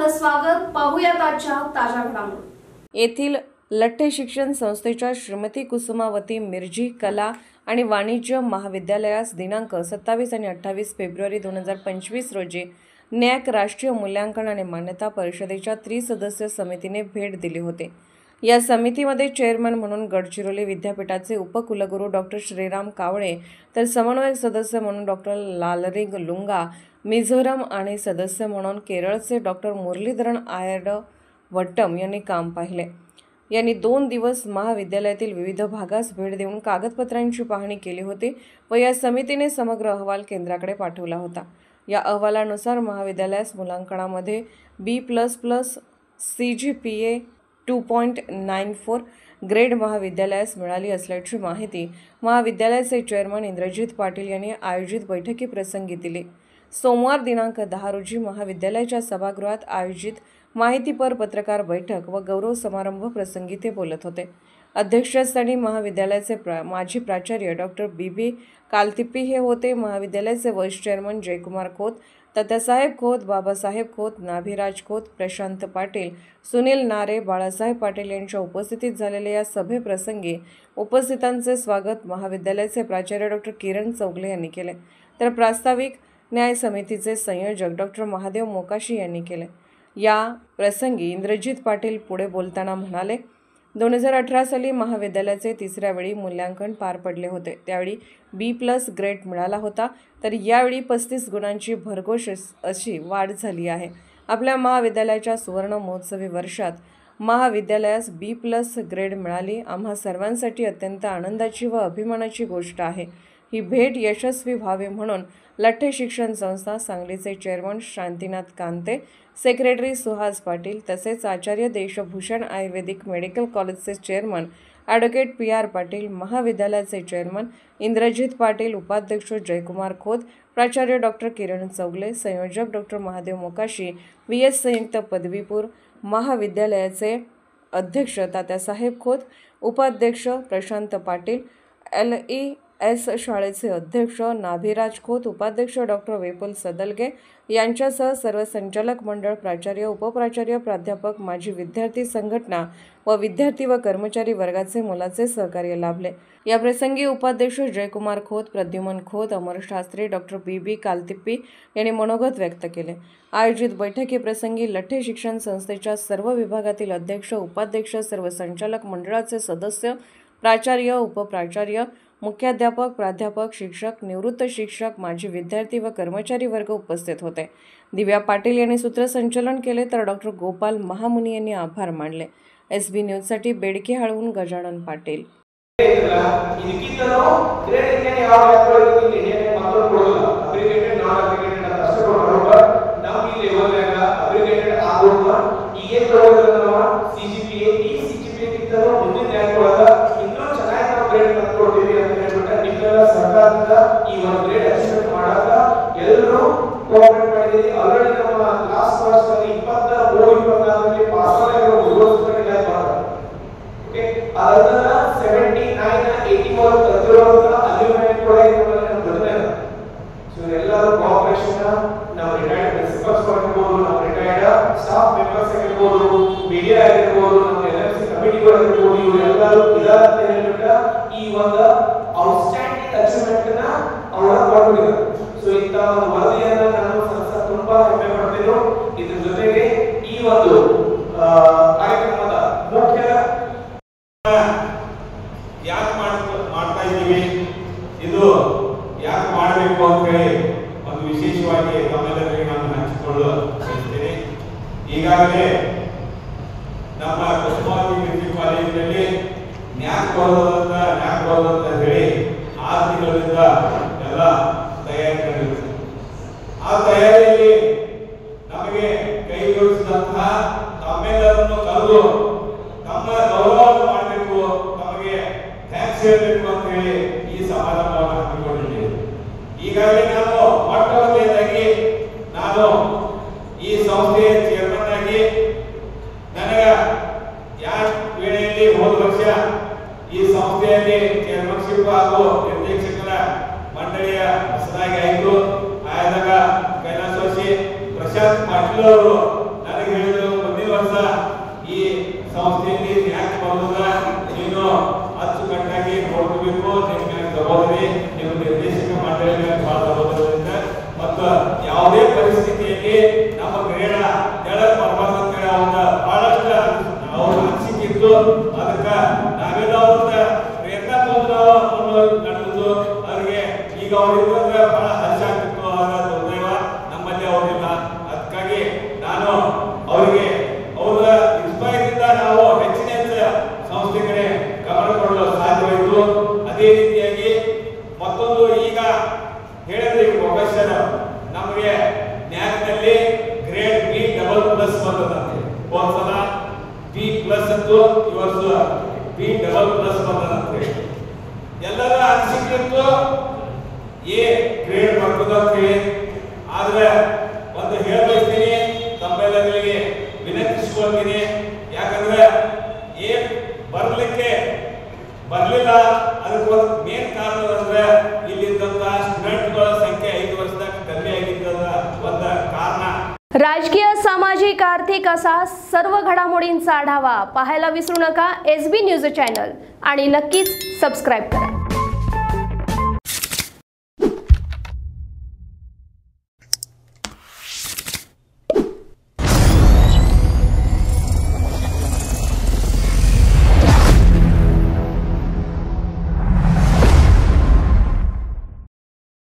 आपलं स्वागत. पाहूयात आजच्या ताज्या घडामोडी. येथील लठ्ठे शिक्षण संस्थेच्या श्रीमती कुसुमावती मिरजी कला आणि वाणिज्य महाविद्यालयास दिनांक 27 आणि 28 फेब्रुवारी 2025 रोजी न्याक राष्ट्रीय मूल्यांकन आणि मान्यता परिषदेच्या त्रिसदस्य समितीने भेट दिली होती. या समितीमध्ये चेअरमन म्हणून गडचिरोली विद्यापीठाचे उपकुलगुरू डॉक्टर श्रीराम कावळे, तर समन्वयक सदस्य म्हणून डॉक्टर लालरिंग लुंगा मिझोरम आणि सदस्य म्हणून केरळचे डॉक्टर मुरलीधरन आयर्ड वट्टम यांनी काम पाहिले. यांनी 2 दिवस महाविद्यालयातील विविध भागास भेट देऊन कागदपत्रांची पाहणी केली होती व या समितीने समग्र अहवाल केंद्राकडे पाठवला होता. या अहवालानुसार महाविद्यालयास मूल्यांकनामध्ये B++ CGPA 2.94 ग्रेड महाविद्यालयास मिळाली असल्याची माहिती महाविद्यालयाचे चेअरमन इंद्रजित पाटील यांनी आयोजित बैठकीप्रसंगी दिली. सोमवार दिनांक 10 रोजी महाविद्यालयाच्या सभागृहात आयोजित माहितीपर पत्रकार बैठक व गौरव समारंभ प्रसंगी ते बोलत होते. अध्यक्षस्थानी महाविद्यालयाचे माजी प्राचार्य डॉक्टर BB कालतिप्पी हे होते. महाविद्यालयाचे व्हाईस चेअरमन जयकुमार खोत, तात्यासाहेब खोत, बाबासाहेब खोत, नाभिराज खोत, प्रशांत पाटील, सुनील नारे, बाळासाहेब पाटील यांच्या उपस्थितीत झालेल्या या सभेप्रसंगी उपस्थितांचे स्वागत महाविद्यालयाचे प्राचार्य डॉक्टर किरण चौगले यांनी केले, तर प्रास्ताविक न्याय समितीचे संयोजक डॉक्टर महादेव मोकाशी यांनी केले. या प्रसंगी इंद्रजित पाटील पुढे बोलताना म्हणाले, 2018 साली महाविद्यालयाचे तिसऱ्या वेळी मूल्यांकन पार पडले होते. त्यावेळी B+ ग्रेड मिळाला होता, तर यावेळी 35 गुणांची भरघोष अशी वाढ झाली आहे. आपल्या महाविद्यालयाच्या सुवर्ण महोत्सवी वर्षात महाविद्यालयास B+ ग्रेड मिळाली. आम्हा सर्वांसाठी अत्यंत आनंदाची व अभिमानाची गोष्ट आहे. ही भेट यशस्वी व्हावी म्हणून लठ्ठे शिक्षण संस्था सांगलीचे चेअरमन शांतीनाथ कांते, सेक्रेटरी सुहास पाटील तसेच आचार्य देशभूषण आयुर्वेदिक मेडिकल कॉलेजचे चेअरमन ॲडव्होकेट PR पाटील, महाविद्यालयाचे चेअरमन इंद्रजित पाटील, उपाध्यक्ष जयकुमार खोत, प्राचार्य डॉक्टर किरण चौगले, संयोजक डॉक्टर महादेव मोकाशी, VS संयुक्त पदवीपूर, महाविद्यालयाचे अध्यक्ष तात्यासाहेब खोत, उपाध्यक्ष प्रशांत पाटील, LES शाळेचे अध्यक्ष नाभिराज खोत, उपाध्यक्ष डॉक्टर विपुल सदलगे यांच्यासह सर्व संचालक मंडळ, प्राचार्य, उपप्राचार्य, प्राध्यापक, माजी विद्यार्थी संघटना व विद्यार्थी व कर्मचारी वर्गाचे मोलाचे सहकार्य लाभले. या प्रसंगी उपाध्यक्ष जयकुमार खोत, प्रद्युमन खोत, अमर शास्त्री, डॉक्टर BB कालतिप्पी यांनी मनोगत व्यक्त केले. आयोजित बैठकीप्रसंगी लठ्ठे शिक्षण संस्थेच्या सर्व विभागातील अध्यक्ष, उपाध्यक्ष, सर्व संचालक मंडळाचे सदस्य, प्राचार्य, उपप्राचार्य, मुख्याध्यापक, प्राध्यापक, शिक्षक, निवृत्त शिक्षक, माजी विद्यार्थी व कर्मचारी वर्ग उपस्थित होते. दिव्या पाटील यांनी सूत्रसंचालन केले, तर डॉक्टर गोपाल महामुनी यांनी आभार मानले. SB न्यूजसाठी बेडके हाळून गजानन पाटील. ಸರ್ಕಾರದಿಂದ ಈ ಒಂದು ಗ್ರೇಡ್ ಅಚೀವ್ಮೆಂಟ್ ಮಾಡಾಕ ಎಲ್ಲರೂ ಕೋಆಪರೇಟ್ ಮಾಡಿದ್ದೀರಿ. ಆಲ್ರೆಡಿ ನಮ್ಮ ಲಾಸ್ಟ್ ವರ್ಷ 23-24 ಪಾಸ್ ಆಗಿರೋ ಯೂನಿವರ್ಸಿಟಿ ಲೈಫ್ ಮಾಡ್ತಾರೆ. ಓಕೆ, ಅದನ್ನ 79 81 ಪ್ರತಿರೋಧ ಅಲ್ಯೂಮಿನಿಯಂ ಕೂಡ ಇದನ್ನ ಬಂದಿದೆ. ಸೊ ಎಲ್ಲರೂ ಕೋಆಪರೇಷನ್ ನಾವು ರಿಟೈರ್ಡ್ ಪ್ರಿನ್ಸಿಪಲ್ಸ್ ಆಗಿರಬಹುದು, ನಾವು ರಿಟೈರ್ಡ್ ಸ್ಟಾಫ್ ಮೆಂಬರ್ಸ್ ಆಗಿರಬಹುದು, ಮೀಡಿಯಾ ಆಗಿರಬಹುದು, ನಮ್ಮ LMC ಕಮಿಟಿಗಳು ಆಗಿರಬಹುದು, ಇವರೆಲ್ಲರೂ ಇದಾರ ಅಂತ ಹೇಳ್ಬಿಟ್ಟು ಈ ಒಂದು ಔಟ್ಸ್ಟ್ಯಾಂಡಿಂಗ್ ಅಚೀವ್ಮೆಂಟ್ ನ ಅವರ ಕೊಟ್ಟಿದ್ದಾರೆ. ಸೊ ಇಂತ ಒಂದು ವರದಿಯನ್ನ ನಾನು ತುಂಬಾ ಹೆಮ್ಮೆ ಪಡ್ತೀನಿ. ಇದ್ರ ಜೊತೆಗೆ ಈ ಒಂದು ಕಾರ್ಯಕ್ರಮದ ಮುಖ್ಯ ಯಾಕೆ ಮಾಡ್ತಾ ಇದ್ದೀವಿ, ಇದು ಯಾಕೆ ಮಾಡಬೇಕು ಅಂತ ಹೇಳಿ ಒಂದು ವಿಶೇಷವಾಗಿ ತಮ್ಮೆಲ್ಲರಿಗೆ ನಾನು ಹಂಚಿಕೊಳ್ಳಲು ಬಯಸ್ತೇನೆ. ಈಗಾಗಲೇ ನಮ್ಮ ಕುಸುಮಾವತಿ ಮಿರ್ಜಿ ಕಾಲೇಜಿನಲ್ಲಿ ನ್ಯಾಕ್ ಬರೋದಂತ ಹೇಳಿ 6 ತಿಂಗಳಿಂದ ಎಲ್ಲ ತಯಾರಿ ನಡೆಯುತ್ತೆ. ಆ ತಯಾರಿಯಲ್ಲಿ ನಮಗೆ ಕೈ ಜೋಡಿಸಿದಂತಹ ತಮ್ಮೆಲ್ಲರನ್ನು ಕರೆದು ತಮ್ಮ ಗೌರವವನ್ನು ಮಾಡಬೇಕು, ತಮಗೆ ಥ್ಯಾಂಕ್ಸ್ ಹೇಳಬೇಕು ಅಂತ ಹೇಳಿ ಈ ಸಮಾರಂಭವನ್ನು ಹಮ್ಮಿಕೊಂಡಿದ್ದೇವೆ. ಈಗಾಗಲೇ ನಾನು ಮೊಟ್ಟಮೊದಲನೇದಾಗಿ ನಾನು ಈ ಸಂಸ್ಥೆಯ ಚೇರ್ಮನ್ ಆಗಿ ನನಗ ಯಾವ ವೇಳೆಯಲ್ಲಿ ಹೋದ ವರ್ಷ ಈ ಸಂಸ್ಥೆಯಲ್ಲಿ ಚೇರ್ಮನ್ಶಿಪ್ ಹಾಗೂ ನಿರ್ದೇಶಕರ ಮಂಡಳಿಯ ಹೊಸದಾಗಿ ಆಯಿತು. ಆದಾಗ ಕೈಲಾಸವಾಸಿ ಪ್ರಶಾಂತ್ ಪಾಟೀಲ್ ಅವರು ನನಗೆ ಜವಾಬ್ದಾರಿ ನಿಮ್ಮ ನಿರ್ದೇಶಕ ಮಂಡಳಿಯ ಭಾಗವಹಿಸುವುದರಿಂದ ಮತ್ತು ಯಾವುದೇ ಪರಿಸ್ಥಿತಿಯಲ್ಲಿ ನಮ್ಮ ಗ್ರೇಡ ಕೆಳಗೆ ಬರಬಾರ್ದು ಅಂತ ಹೇಳಿ ಅವನ್ನ ಬಹಳಷ್ಟು ಅವ್ರ ಅನಿಸಿಕಿತ್ತು. ಅದಕ್ಕೆ ನಾವೆಲ್ಲ ಅವ್ರನ್ನ ಪ್ರಯತ್ನ ತಗೊಂಡು ನಡೆದು ಅವ್ರಿಗೆ ಈಗ ಅವ್ರಿದ್ರೆ ಬಹಳ ಹರ್ಷ ಆಗ್ತಿತ್ತು. ಆಗ ದುರ್ದೈವ ನಮ್ಮಲ್ಲಿ ಅವರಿಲ್ಲ. ಅದಕ್ಕಾಗಿ ನಾನು ಅವರಿಗೆ ಅವರ ಇನ್ಸ್ಪೈರಿಂದ ನಾವು ಹೆಚ್ಚಿನ ಸಂಸ್ಥೆ ಕಡೆ ಗಮನ ಕೊಡಲು ಸಾಧ್ಯವಾಯಿತು. ಅದೇ ರೀತಿಯಾಗಿ ಮತ್ತೊಂದು ಈಗ ಹೇಳಿದ್ರೆ ಪ್ರೊಫೆಸರ್ ನಮಗೆ ನ್ಯಾಯದಲ್ಲಿ ಗ್ರೇಡ್ B++ ಬಂದದಂತೆ. ಒಂದ್ಸಲ B+ ಅಂತ ಈ ವರ್ಷ B++ ಬಂದದಂತೆ. ಎಲ್ಲರ ಅನಿಸಿಕೆ ಎ ಗ್ರೇಡ್ ಬರ್ತದಂತೆ. ಆದ್ರೆ ಒಂದು ಹೇಳಬಯಸ್ತೀನಿ, ತಮ್ಮೆಲ್ಲರಿಗೆ ವಿನಂತಿಸಿಕೊಳ್ತೀನಿ. ಯಾಕಂದ್ರೆ ಎ ಬರ್ಲಿಲ್ಲ ಅದಕ್ಕೆ ಒಂದು ಮೇನ್ ಕಾರಣ ಅಂದ್ರೆ ಇಲ್ಲಿದ್ದಂತ ಸ್ಟೂಡೆಂಟ್ಗಳ ಸಂಖ್ಯೆ 5 ವರ್ಷದಾಗ ಕಮ್ಮಿ ಆಗಿದ್ದದ ಒಂದು ಕಾರಣ. राजकीय, सामाजिक, आर्थिक असा सर्व घडामोडींचा आढावा पाहायला विसरू नका SB न्यूज चॅनल आणि नक्कीच सबस्क्राईब करा.